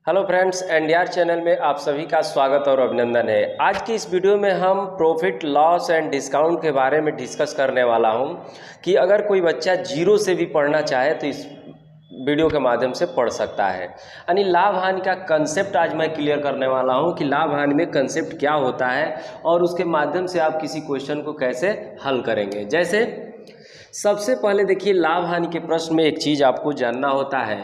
Hello friends, NDR channel में आप सभी का स्वागत और अभिनंदन है। आज की इस वीडियो में हम प्रॉफिट लॉस एंड डिस्काउंट के बारे में डिस्कस करने वाला हूं कि अगर कोई बच्चा जीरो से भी पढ़ना चाहे तो इस वीडियो के माध्यम से पढ़ सकता है। यानी लाभ हानि का कंसेप्ट आज मैं क्लियर करने वाला हूं कि लाभ हानि में कंसेप्ट क्या होता है और उसके माध्यम से आप किसी क्वेश्चन को कैसे हल करेंगे। जैसे सबसे पहले देखिए, लाभ हानि के प्रश्न में एक चीज़ आपको जानना होता है,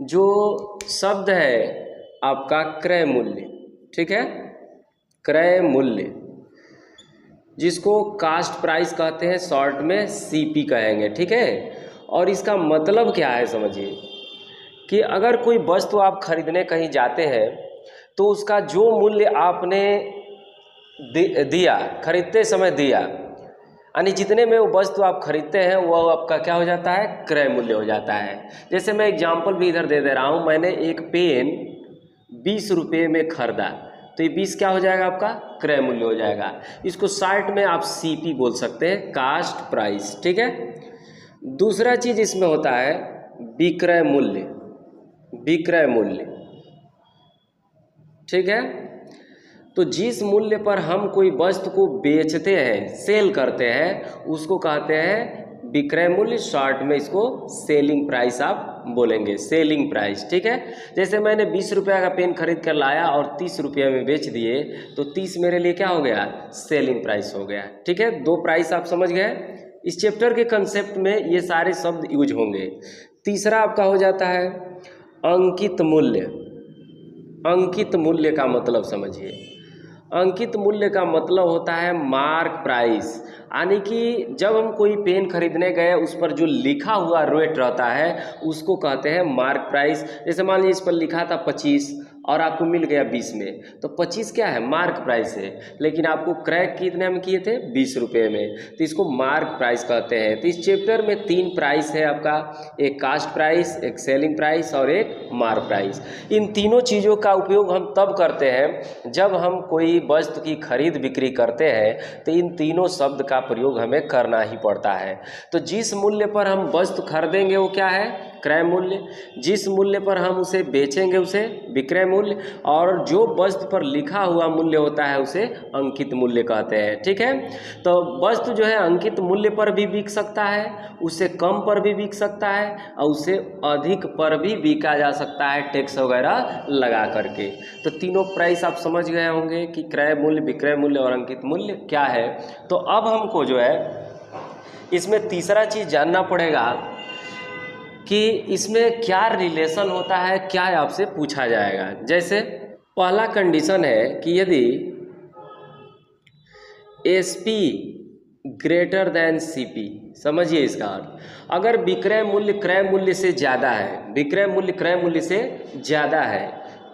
जो शब्द है आपका क्रय मूल्य, ठीक है, क्रय मूल्य जिसको कास्ट प्राइस कहते हैं, शॉर्ट में सीपी कहेंगे, ठीक है। और इसका मतलब क्या है समझिए कि अगर कोई वस्तु आप खरीदने कहीं जाते हैं तो उसका जो मूल्य आपने दिया, खरीदते समय दिया, यानी जितने में वो वस्तु आप खरीदते हैं वो आपका क्या हो जाता है, क्रय मूल्य हो जाता है। जैसे मैं एग्जांपल भी इधर दे रहा हूँ, मैंने एक पेन 20 रुपये में खरीदा तो ये 20 क्या हो जाएगा, आपका क्रय मूल्य हो जाएगा। इसको शॉर्ट में आप सीपी बोल सकते हैं, कास्ट प्राइस, ठीक है। दूसरा चीज़ इसमें होता है विक्रय मूल्य, विक्रय मूल्य, ठीक है। तो जिस मूल्य पर हम कोई वस्तु को बेचते हैं, सेल करते हैं, उसको कहते हैं विक्रय मूल्य, शॉर्ट में इसको सेलिंग प्राइस आप बोलेंगे, सेलिंग प्राइस, ठीक है। जैसे मैंने 20 रुपये का पेन खरीद कर लाया और 30 रुपये में बेच दिए तो 30 मेरे लिए क्या हो गया, सेलिंग प्राइस हो गया, ठीक है। दो प्राइस आप समझ गए। इस चैप्टर के कंसेप्ट में ये सारे शब्द यूज होंगे। तीसरा आपका हो जाता है अंकित मूल्य। अंकित मूल्य का मतलब समझिए, अंकित मूल्य का मतलब होता है मार्क प्राइस, यानी कि जब हम कोई पेन खरीदने गए उस पर जो लिखा हुआ रेट रहता है उसको कहते हैं मार्क प्राइस। जैसे मान लीजिए इस पर लिखा था 25 और आपको मिल गया 20 में, तो 25 क्या है, मार्क प्राइस है, लेकिन आपको क्रय कितने में किए थे, 20 रुपये में, तो इसको मार्क प्राइस कहते हैं। तो इस चैप्टर में 3 प्राइस है आपका, एक कास्ट प्राइस, एक सेलिंग प्राइस और एक मार्क प्राइस। इन तीनों चीज़ों का उपयोग हम तब करते हैं जब हम कोई वस्तु की खरीद बिक्री करते हैं, तो इन तीनों शब्द का प्रयोग हमें करना ही पड़ता है। तो जिस मूल्य पर हम वस्तु खरीदेंगे वो क्या है, क्रय मूल्य। जिस मूल्य पर हम उसे बेचेंगे उसे विक्रय मूल्य, और जो वस्तु पर लिखा हुआ मूल्य होता है उसे अंकित मूल्य कहते हैं, ठीक है। तो वस्तु जो है अंकित मूल्य पर भी बिक सकता है, उससे कम पर भी बिक सकता है और उससे अधिक पर भी बिका जा सकता है, टैक्स वगैरह लगा करके। तो तीनों प्राइस आप समझ गए होंगे कि क्रय मूल्य, विक्रय मूल्य और अंकित मूल्य क्या है। तो अब हमको जो है इसमें तीसरा चीज़ जानना पड़ेगा कि इसमें क्या रिलेशन होता है, क्या आपसे पूछा जाएगा। जैसे पहला कंडीशन है कि यदि एसपी ग्रेटर देन सीपी, समझिए इसका अर्थ, अगर विक्रय मूल्य क्रय मूल्य से ज़्यादा है, विक्रय मूल्य क्रय मूल्य से ज़्यादा है,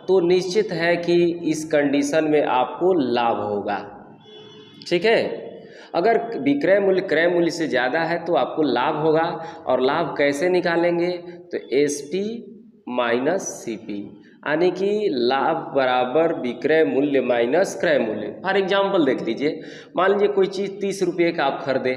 तो निश्चित है कि इस कंडीशन में आपको लाभ होगा, ठीक है। अगर विक्रय मूल्य क्रय मूल्य से ज़्यादा है तो आपको लाभ होगा। और लाभ कैसे निकालेंगे, तो एसपी माइनस सीपी, यानी कि लाभ बराबर विक्रय मूल्य माइनस क्रय मूल्य। फॉर एग्जांपल देख लीजिए, मान लीजिए कोई चीज़ 30 रुपये का आप खरीदे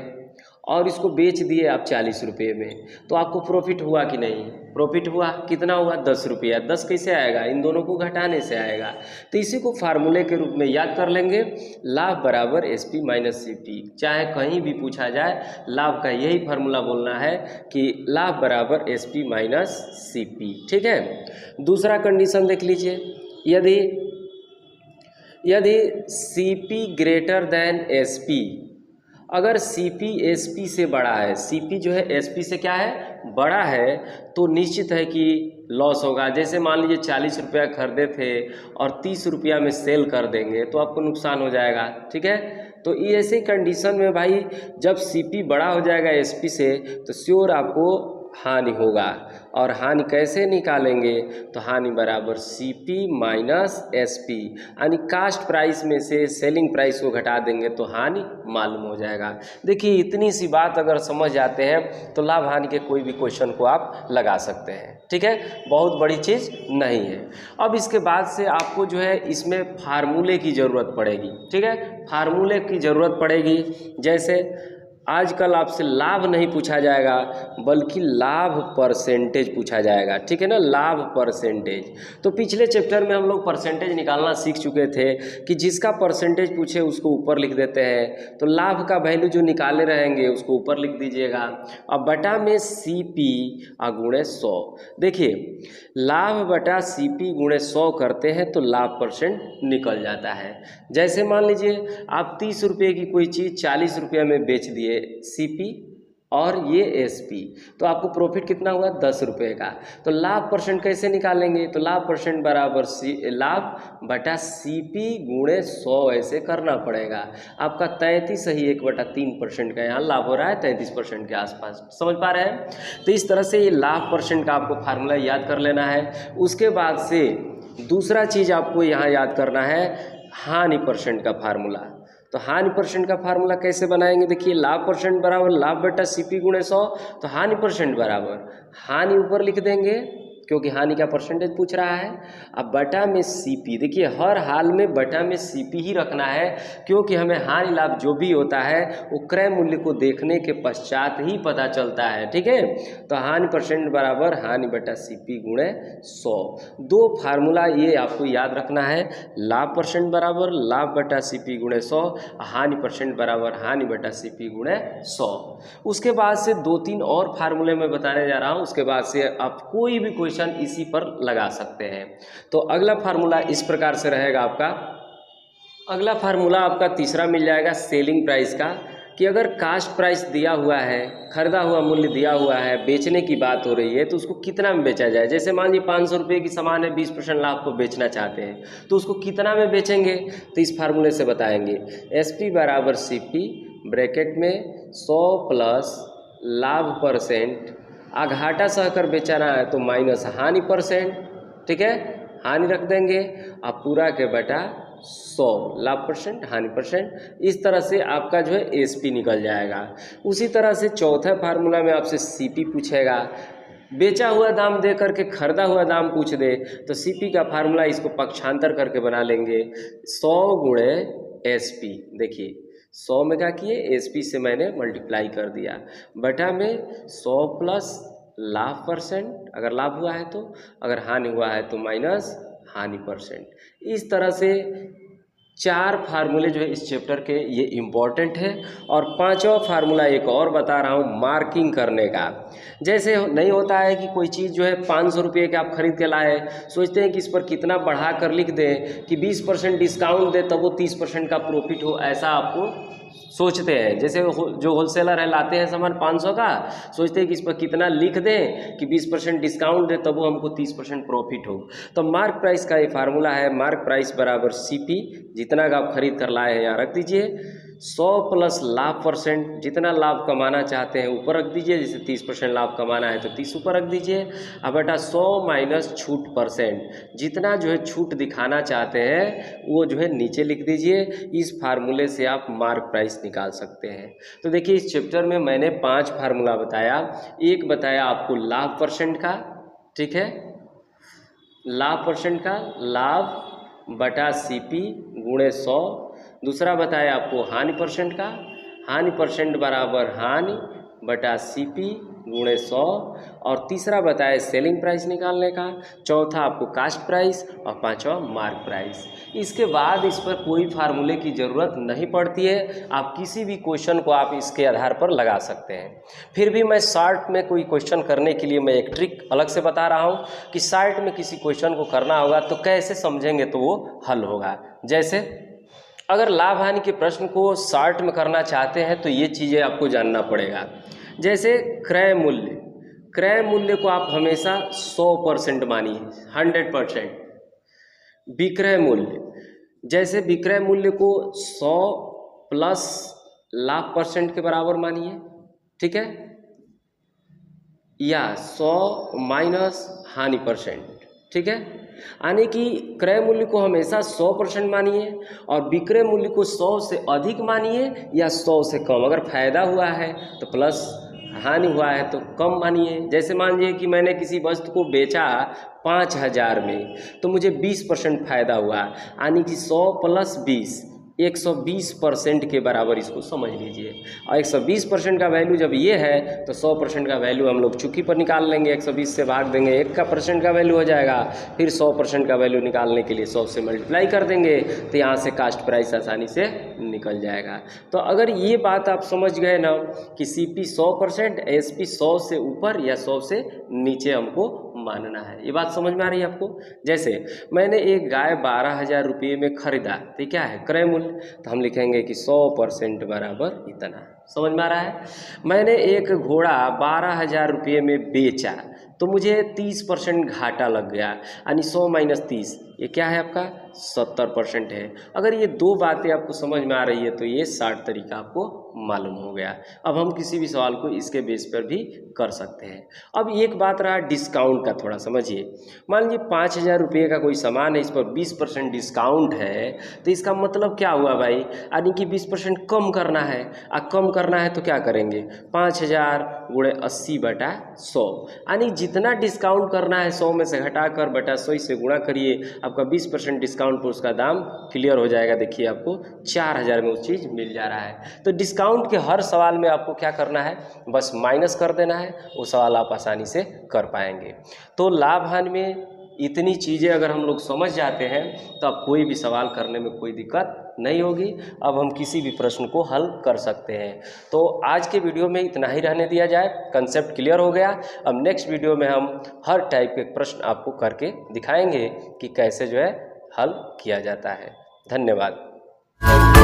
और इसको बेच दिए आप 40 रुपये में, तो आपको प्रॉफिट हुआ कि नहीं, प्रॉफिट हुआ। कितना हुआ, 10 रुपया। 10 कैसे आएगा, इन दोनों को घटाने से आएगा। तो इसी को फार्मूले के रूप में याद कर लेंगे, लाभ बराबर एसपी माइनस सीपी। चाहे कहीं भी पूछा जाए, लाभ का यही फार्मूला बोलना है कि लाभ बराबर एसपी माइनस सीपी, ठीक है। दूसरा कंडीशन देख लीजिए, यदि सीपी ग्रेटर देन एसपी, अगर सीपी एसपी से बड़ा है, सीपी जो है एसपी से क्या है, बड़ा है, तो निश्चित है कि लॉस होगा। जैसे मान लीजिए 40 रुपया खरीदे थे और 30 रुपया में सेल कर देंगे तो आपको नुकसान हो जाएगा, ठीक है। तो ये ऐसी कंडीशन में भाई जब सीपी बड़ा हो जाएगा एसपी से तो श्योर आपको हानि होगा। और हानि कैसे निकालेंगे, तो हानि बराबर सीपी माइनस एसपी, यानी कास्ट प्राइस में से सेलिंग प्राइस को घटा देंगे तो हानि मालूम हो जाएगा। देखिए इतनी सी बात अगर समझ जाते हैं तो लाभ हानि के कोई भी क्वेश्चन को आप लगा सकते हैं, ठीक है, बहुत बड़ी चीज़ नहीं है। अब इसके बाद से आपको जो है इसमें फार्मूले की ज़रूरत पड़ेगी, ठीक है, फार्मूले की ज़रूरत पड़ेगी। जैसे आजकल आपसे लाभ नहीं पूछा जाएगा बल्कि लाभ परसेंटेज पूछा जाएगा, ठीक है ना, लाभ परसेंटेज। तो पिछले चैप्टर में हम लोग परसेंटेज निकालना सीख चुके थे कि जिसका परसेंटेज पूछे उसको ऊपर लिख देते हैं। तो लाभ का वैल्यू जो निकाले रहेंगे उसको ऊपर लिख दीजिएगा। अब बटा में CP गुणे 100। देखिए लाभ बटा CP गुणे 100 करते हैं तो लाभ परसेंट निकल जाता है। जैसे मान लीजिए आप 30 रुपये की कोई चीज़ 40 रुपये में बेच दिए CP और ये SP, तो आपको प्रॉफिट कितना हुआ 10 रुपये का। तो लाभ परसेंट कैसे निकालेंगे, तो लाभ परसेंट बराबर लाभ बटा CP गुणे 100 ऐसे करना पड़ेगा। आपका 33 ही 1/3% का यहाँ लाभ हो रहा है, 33% के आसपास, समझ पा रहे हैं। तो इस तरह से ये लाभ परसेंट का आपको फार्मूला याद कर लेना है। उसके बाद से दूसरा चीज़ आपको यहाँ याद करना है हानि परसेंट का फार्मूला। तो हानि परसेंट का फार्मूला कैसे बनाएंगे, देखिए लाभ परसेंट बराबर लाभ बटा CP गुणे 100, तो हानि परसेंट बराबर हानि ऊपर लिख देंगे क्योंकि हानि का परसेंटेज पूछ रहा है। अब बटा में CP, देखिए हर हाल में बटा में CP ही रखना है क्योंकि हमें हानि लाभ जो भी होता है वो क्रय मूल्य को देखने के पश्चात ही पता चलता है, ठीक है। तो हानि परसेंट बराबर हानि बटा CP गुणे 100। दो फार्मूला ये आपको याद रखना है, लाभ परसेंट बराबर लाभ बटा CP गुणे 100, हानि परसेंट बराबर हानि बटा CP गुणे 100। उसके बाद से 2-3 और फार्मूले मैं बताने जा रहा हूँ, उसके बाद से आप कोई भी क्वेश्चन इसी पर लगा सकते हैं। तो अगला फार्मूला इस प्रकार से रहेगा आपका। अगला फार्मूला आपका तीसरा मिल जाएगा सेलिंग प्राइस का, कि अगर कास्ट प्राइस दिया हुआ है, खरीदा हुआ मूल्य दिया हुआ है, बेचने की बात हो रही है तो उसको कितना में बेचा जाए। जैसे मान लीजिए 500 रुपये की सामान है, 20% लाभ को बेचना चाहते हैं तो उसको कितना में बेचेंगे, तो इस फार्मूले से बताएंगे। SP बराबर CP ब्रैकेट में 100 प्लस लाभ परसेंट, घाटा सहकर बेचना है तो माइनस हानि परसेंट, ठीक है, हानि रख देंगे। अब पूरा के बटा 100 लाभ परसेंट हानि परसेंट। इस तरह से आपका जो है SP निकल जाएगा। उसी तरह से चौथा फार्मूला में आपसे CP पूछेगा, बेचा हुआ दाम दे करके खरीदा हुआ दाम पूछ दे तो CP का फार्मूला इसको पक्षांतर करके बना लेंगे 100 गुणे SP। देखिए 100 में क्या किए, SP से मैंने मल्टीप्लाई कर दिया, बटा में 100 प्लस लाभ परसेंट अगर लाभ हुआ है तो, अगर हानि हुआ है तो माइनस हानि परसेंट। इस तरह से 4 फार्मूले जो है इस चैप्टर के ये इम्पॉर्टेंट है। और 5वां फार्मूला एक और बता रहा हूँ मार्किंग करने का। जैसे नहीं होता है कि कोई चीज़ जो है 500 रुपये के आप खरीद के लाए, सोचते हैं कि इस पर कितना बढ़ा कर लिख दें कि 20% डिस्काउंट दे तब वो 30% का प्रॉफिट हो, ऐसा आपको सोचते हैं। जैसे जो होलसेलर है लाते हैं सामान 500 का, सोचते हैं कि इस पर कितना लिख दें कि 20% डिस्काउंट दे तब वो हमको 30% प्रॉफिट हो। तो मार्क प्राइस का ये फार्मूला है, मार्क प्राइस बराबर CP, जितना का आप खरीद कर लाए हैं यहाँ रख दीजिए, 100 प्लस लाभ परसेंट, जितना लाभ कमाना चाहते हैं ऊपर रख दीजिए, जैसे 30% लाभ कमाना है तो 30 ऊपर रख दीजिए। अब बटा 100 माइनस छूट परसेंट, जितना जो है छूट दिखाना चाहते हैं वो जो है नीचे लिख दीजिए। इस फार्मूले से आप मार्क प्राइस निकाल सकते हैं। तो देखिए इस चैप्टर में मैंने 5 फार्मूला बताया। एक बताया आपको लाभ परसेंट का, ठीक है, लाभ परसेंट का लाभ बटा CP गुणे 100। दूसरा बताया आपको हानि परसेंट का, हानि परसेंट बराबर हानि बटा CP गुणे 100। और तीसरा बताया सेलिंग प्राइस निकालने का, चौथा आपको कास्ट प्राइस और 5वां मार्क प्राइस। इसके बाद इस पर कोई फार्मूले की ज़रूरत नहीं पड़ती है, आप किसी भी क्वेश्चन को आप इसके आधार पर लगा सकते हैं। फिर भी मैं शॉर्ट में कोई क्वेश्चन करने के लिए मैं एक ट्रिक अलग से बता रहा हूँ कि शॉर्ट में किसी क्वेश्चन को करना होगा तो कैसे समझेंगे तो वो हल होगा। जैसे अगर लाभ हानि के प्रश्न को शॉर्ट में करना चाहते हैं तो ये चीज़ें आपको जानना पड़ेगा। जैसे क्रय मूल्य, क्रय मूल्य को आप हमेशा 100% मानिए, 100%। विक्रय मूल्य, जैसे विक्रय मूल्य को 100 प्लस लाभ परसेंट के बराबर मानिए, ठीक है, या 100 माइनस हानि परसेंट, ठीक है। यानी कि क्रय मूल्य को हमेशा 100% मानिए और विक्रय मूल्य को 100 से अधिक मानिए या 100 से कम। अगर फायदा हुआ है तो प्लस, हानि हुआ है तो कम मानिए। जैसे मान लीजिए कि मैंने किसी वस्तु को बेचा 5000 में तो मुझे 20% फायदा हुआ, यानी कि 100 प्लस 20 120% के बराबर इसको समझ लीजिए। और 120% का वैल्यू जब ये है तो 100% का वैल्यू हम लोग चुकी पर निकाल लेंगे, 120 से भाग देंगे, 1 का परसेंट का वैल्यू हो जाएगा, फिर 100% का वैल्यू निकालने के लिए 100 से मल्टीप्लाई कर देंगे, तो यहाँ से कास्ट प्राइस आसानी से निकल जाएगा। तो अगर ये बात आप समझ गए ना कि CP 100%, ASP 100 से ऊपर या 100 से नीचे हमको मानना है, ये बात समझ में आ रही है आपको। जैसे मैंने एक गाय 12,000 रुपये में खरीदा, तो क्या है क्रय मूल्य, तो हम लिखेंगे कि 100% बराबर इतना। समझ में आ रहा है। मैंने एक घोड़ा 12,000 रुपये में बेचा, तो मुझे 30% घाटा लग गया, यानी 100 माइनस 30, ये क्या है आपका 70% है। अगर ये दो बातें आपको समझ में आ रही है तो ये 60 तरीका आपको मालूम हो गया। अब हम किसी भी सवाल को इसके बेस पर भी कर सकते हैं। अब एक बात रहा डिस्काउंट का, थोड़ा समझिए। मान लीजिए 5,000 रुपये का कोई सामान है, इस पर 20% डिस्काउंट है, तो इसका मतलब क्या हुआ भाई, यानी कि 20% कम करना है। कम करना है तो क्या करेंगे, 5,000 गुणे 80/100, यानी जितना डिस्काउंट करना है 100 में से घटाकर बटा 100 से गुणा करिए, आपका 20% डिस्काउंट पर उसका दाम क्लियर हो जाएगा। देखिए आपको 4,000 में वो चीज़ मिल जा रहा है। तो डिस्काउंट के हर सवाल में आपको क्या करना है, बस माइनस कर देना है, वो सवाल आप आसानी से कर पाएंगे। तो लाभ हानि में इतनी चीज़ें अगर हम लोग समझ जाते हैं तो अब कोई भी सवाल करने में कोई दिक्कत नहीं होगी। अब हम किसी भी प्रश्न को हल कर सकते हैं। तो आज के वीडियो में इतना ही रहने दिया जाए, कंसेप्ट क्लियर हो गया। अब नेक्स्ट वीडियो में हम हर टाइप के प्रश्न आपको करके दिखाएंगे कि कैसे जो है हल किया जाता है। धन्यवाद।